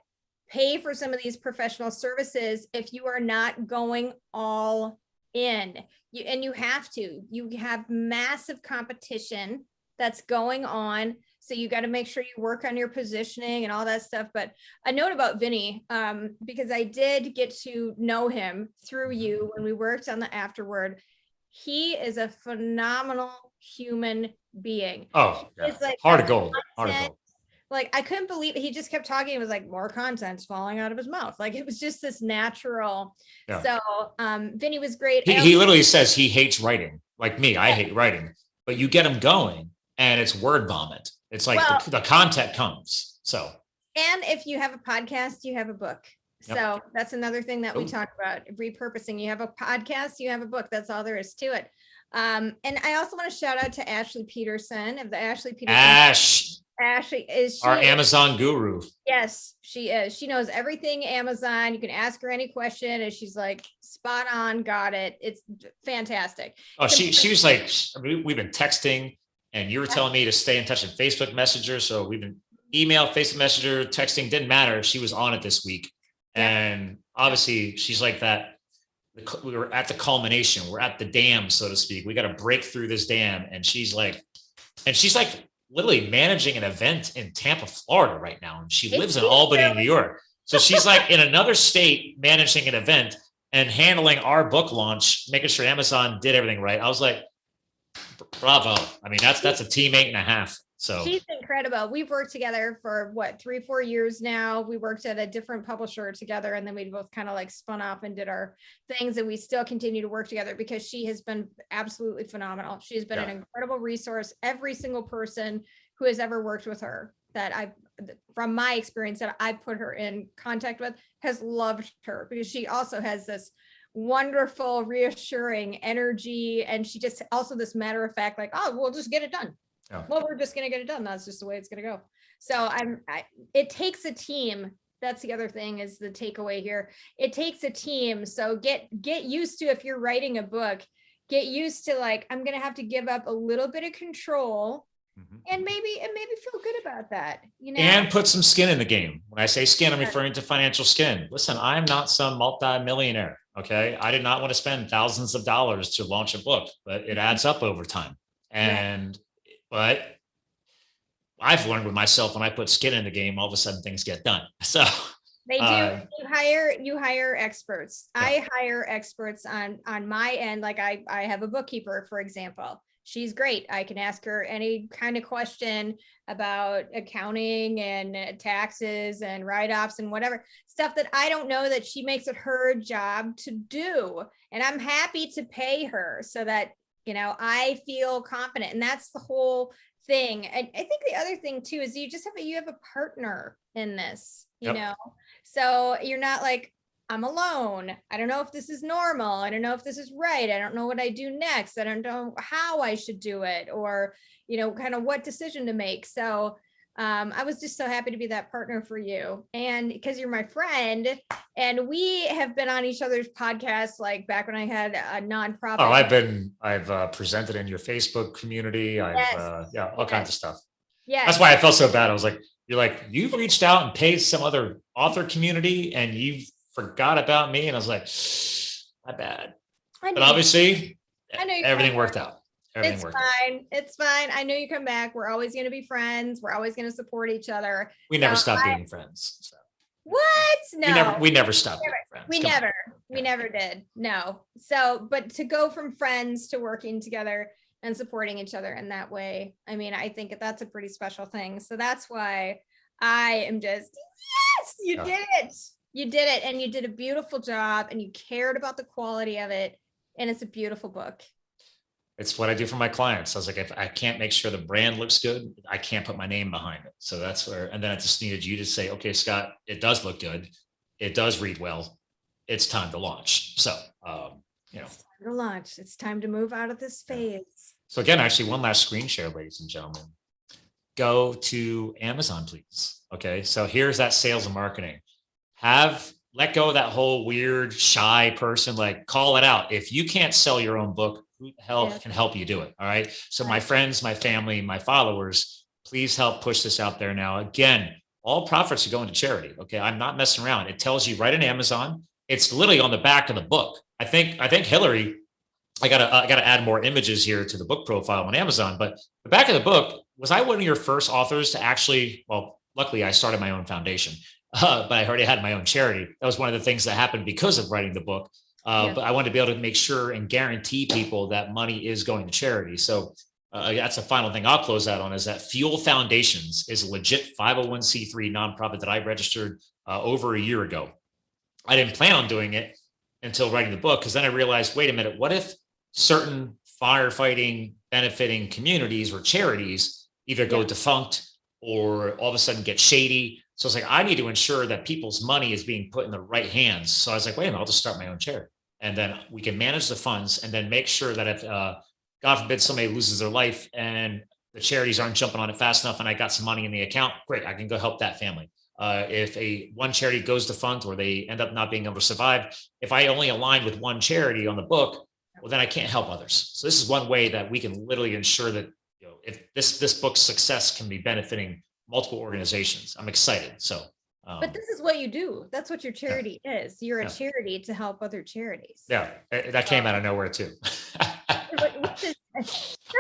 pay for some of these professional services if you are not going all in. You have to. You have massive competition that's going on. So you got to make sure you work on your positioning and all that stuff. But a note about Vinny, because I did get to know him through you when we worked on the afterward. He is a phenomenal human being. Oh, yeah. It's like Heart of gold. Heart of content, gold. like I couldn't believe it. He just kept talking. It was like more content's falling out of his mouth. Like it was just this natural. Yeah. So Vinny was great. He literally says he hates writing. Like me, I hate writing. But you get him going and it's word vomit. It's like the content comes. So. And if you have a podcast, you have a book. Yep. So that's another thing that we talk about, repurposing. You have a podcast, you have a book. That's all there is to it. And I also want to shout out to Ashley Peterson of the Ashley Peterson. Ashley is our Amazon guru. Yes, she is. She knows everything Amazon. You can ask her any question and she's like spot on, got it. It's fantastic. Oh, she was like, we've been texting and you were telling me to stay in touch with Facebook Messenger. So we've been email, Facebook Messenger, texting, didn't matter. She was on it this week. And obviously she's like that. We were at the culmination. We're at the dam, so to speak. We got to break through this dam. And she's like literally managing an event in Tampa, Florida right now. And she lives in Albany, New York. So she's like in another state managing an event and handling our book launch, making sure Amazon did everything right. I was like, bravo. I mean, that's a teammate and a half. So she's incredible. We've worked together for what, 3-4 years now. We worked at a different publisher together, and then we both kind of like spun off and did our things, and we still continue to work together because she has been absolutely phenomenal. She's been an incredible resource. Every single person who has ever worked with her from my experience that I put her in contact with has loved her, because she also has this wonderful, reassuring energy. And she just also this matter of fact, like, oh, we'll just get it done. Oh. Well, we're just going to get it done. That's just the way it's going to go. So it takes a team. That's the other thing, is the takeaway here. It takes a team. So get used to, if you're writing a book, get used to like, I'm going to have to give up a little bit of control and maybe feel good about that, you know, and put some skin in the game. When I say skin, I'm referring to financial skin. Listen, I'm not some multi-millionaire. Okay. I did not want to spend thousands of dollars to launch a book, but it adds up over time. But I've learned with myself, when I put skin in the game, all of a sudden things get done. So they do. You hire experts. Yeah. I hire experts on my end. Like I have a bookkeeper, for example. She's great. I can ask her any kind of question about accounting and taxes and write-offs and whatever stuff that I don't know, that she makes it her job to do. And I'm happy to pay her so that, you know, I feel confident. And that's the whole thing. And I think the other thing too, is you have a partner in this, you know, so you're not like, I'm alone. I don't know if this is normal. I don't know if this is right. I don't know what I do next. I don't know how I should do it, or, you know, kind of what decision to make. So I was just so happy to be that partner for you, and because you're my friend, and we have been on each other's podcasts, like back when I had a nonprofit. Oh, I've presented in your Facebook community. All kinds of stuff. Yeah. That's why I felt so bad. I was like, you've reached out and paid some other author community and you've forgot about me. And I was like, my bad. But obviously everything worked out. It's fine. It's fine. I know you come back. We're always going to be friends. We're always going to support each other. We never stopped being friends. So. What? No. We never stopped being friends. We never did. No. So, but to go from friends to working together and supporting each other in that way, I mean, I think that's a pretty special thing. So that's why I am just, yes, you did it. You did it. And you did a beautiful job, and you cared about the quality of it. And it's a beautiful book. It's what I do for my clients. I was like, if I can't make sure the brand looks good, I can't put my name behind it. So that's where, and then I just needed you to say, okay, Scott, it does look good. It does read well. It's time to launch. So, you know, it's time to launch. It's time to move out of this phase. So again, actually one last screen share, ladies and gentlemen, go to Amazon, please. Okay. So here's that sales and marketing. Let go of that whole weird, shy person, like call it out. If you can't sell your own book, who the hell can help you do it? All right. So my friends, my family, my followers, please help push this out there now. Again, all profits are going to charity. Okay. I'm not messing around. It tells you right in Amazon. It's literally on the back of the book. I think Hilary, I gotta add more images here to the book profile on Amazon, but the back of the book, was I one of your first authors to actually, well, luckily I started my own foundation, but I already had my own charity. That was one of the things that happened because of writing the book. But I wanted to be able to make sure and guarantee people that money is going to charity. So that's the final thing I'll close out on, is that Fuel Foundations is a legit 501c3 nonprofit that I registered over a year ago. I didn't plan on doing it until writing the book, because then I realized, wait a minute, what if certain firefighting benefiting communities or charities either go defunct or all of a sudden get shady? So it's like, I need to ensure that people's money is being put in the right hands. So I was like, wait a minute, I'll just start my own charity. And then we can manage the funds and then make sure that if, God forbid, somebody loses their life and the charities aren't jumping on it fast enough and I got some money in the account, great, I can go help that family. If one charity goes defunct or they end up not being able to survive, if I only align with one charity on the book, well, then I can't help others. So this is one way that we can literally ensure that, you know, if this book's success can be benefiting multiple organizations. I'm excited. So, but this is what you do. That's what your charity is. You're a charity to help other charities. Yeah, that came out of nowhere too.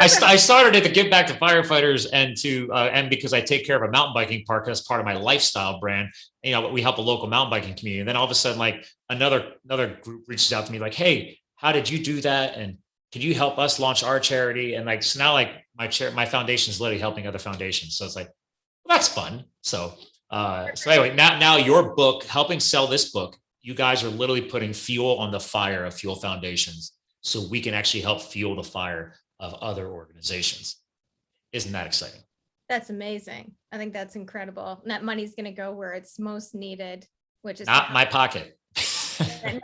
I started it to give back to firefighters and because I take care of a mountain biking park as part of my lifestyle brand. You know, we help a local mountain biking community. And then all of a sudden, like another group reaches out to me like, hey, how did you do that? And can you help us launch our charity? And like, so now like my foundation is literally helping other foundations. So it's like, well, that's fun. So anyway, now your book, helping sell this book, you guys are literally putting fuel on the fire of Fuel Foundations so we can actually help fuel the fire of other organizations. Isn't that exciting? That's amazing. I think that's incredible. And that money's going to go where it's most needed, which is not my pocket. And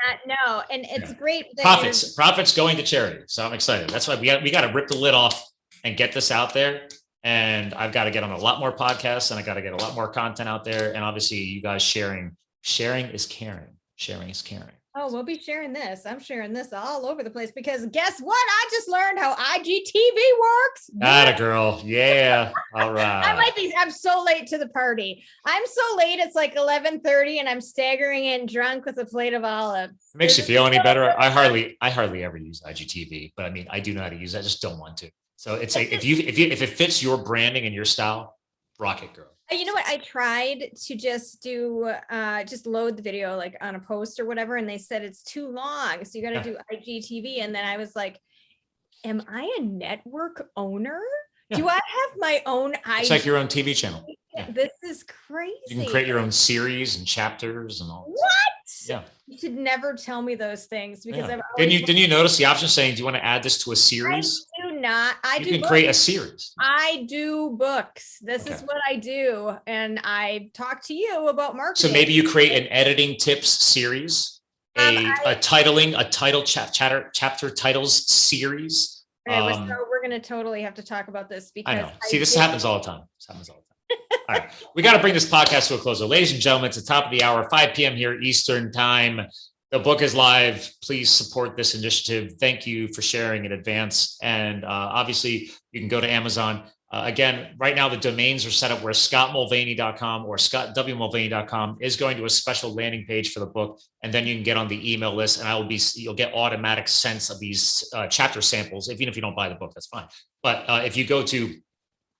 it's great. Profits going to charity. So I'm excited. That's why we got to rip the lid off and get this out there. And I've got to get on a lot more podcasts and I got to get a lot more content out there. And obviously you guys sharing is caring. Sharing is caring. Oh, we'll be sharing this. I'm sharing this all over the place because guess what? I just learned how IGTV works. Atta girl. Yeah. All right. I'm so late to the party. I'm so late. It's like 11:30 and I'm staggering in drunk with a plate of olives. It makes you feel any better? I hardly ever use IGTV, but I mean, I do know how to use it. I just don't want to. So it's like, if it fits your branding and your style, rock it, girl. You know what? I tried to just do, just load the video like on a post or whatever. And they said it's too long. So you got to do IGTV. And then I was like, am I a network owner? Yeah. Do I have my own It's like your own TV channel. Yeah. This is crazy. You can create your own series and chapters and all. What? Yeah. You should never tell me those things because didn't you notice the option saying, do you want to add this to a series? I do not. You can create a series. I do books. This is what I do. And I talk to you about marketing. So maybe you create an editing tips series, a title chapter titles series. Anyway, so we're going to totally have to talk about this because I know. See, this happens all the time. All right. We got to bring this podcast to a close. Ladies and gentlemen, it's the top of the hour, 5 p.m. here Eastern time. The book is live. Please support this initiative. Thank you for sharing in advance. And obviously, you can go to Amazon. Again, right now, the domains are set up where scottmulvaney.com or scottwmulvaney.com is going to a special landing page for the book. And then you can get on the email list and you'll get automatic sense of these chapter samples. Even if you don't buy the book, that's fine. But if you go to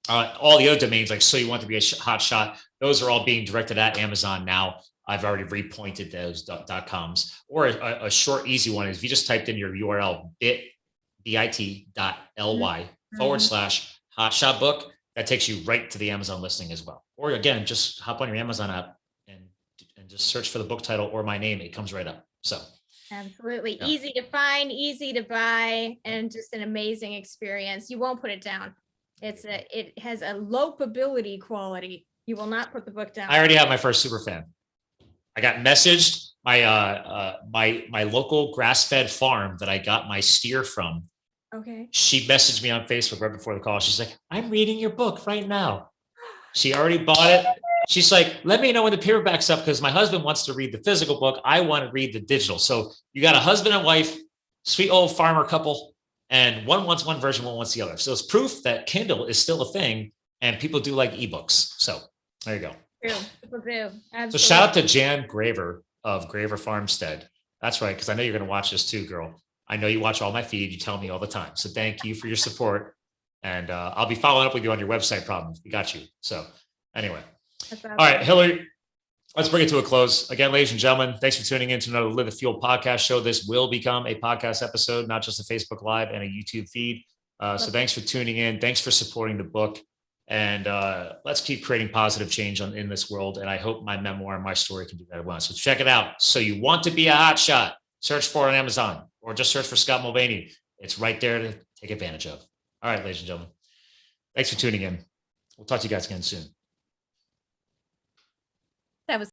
all the other domains, like So You Want to Be a Hotshot, those are all being directed at Amazon now. I've already repointed those .coms. Or a short, easy one is if you just typed in your URL, bit.ly/hotshot book, that takes you right to the Amazon listing as well. Or again, just hop on your Amazon app and just search for the book title or my name. It comes right up. So absolutely easy to find, easy to buy, and just an amazing experience. You won't put it down. It has a lopeability quality. You will not put the book down. I already have my first super fan. I got messaged my local grass-fed farm that I got my steer from. Okay. She messaged me on Facebook right before the call. She's like, I'm reading your book right now. She already bought it. She's like, let me know when the paperback's up because my husband wants to read the physical book. I want to read the digital. So you got a husband and wife, sweet old farmer couple. And one wants one version, one wants the other. So it's proof that Kindle is still a thing and people do like ebooks. So there you go. True. Will do. So Absolutely. shout out to Jan Graver of Graver Farmstead. That's right, because I know you're going to watch this too, girl. I know you watch all my feed. You tell me all the time. So thank you for your support. And I'll be following up with you on your website problems. We got you. So anyway. That's All awesome. right, Hilary, let's bring it to a close. Again, ladies and gentlemen, thanks for tuning in to another Live the Fuel podcast show. This will become a podcast episode, not just a Facebook Live and a YouTube feed. So thanks for tuning in. Thanks for supporting the book. And let's keep creating positive change in this world. And I hope my memoir and my story can do that as well. So check it out. So you want to be a hotshot, search for it on Amazon or just search for Scott Mulvaney. It's right there to take advantage of. All right, ladies and gentlemen, thanks for tuning in. We'll talk to you guys again soon. That was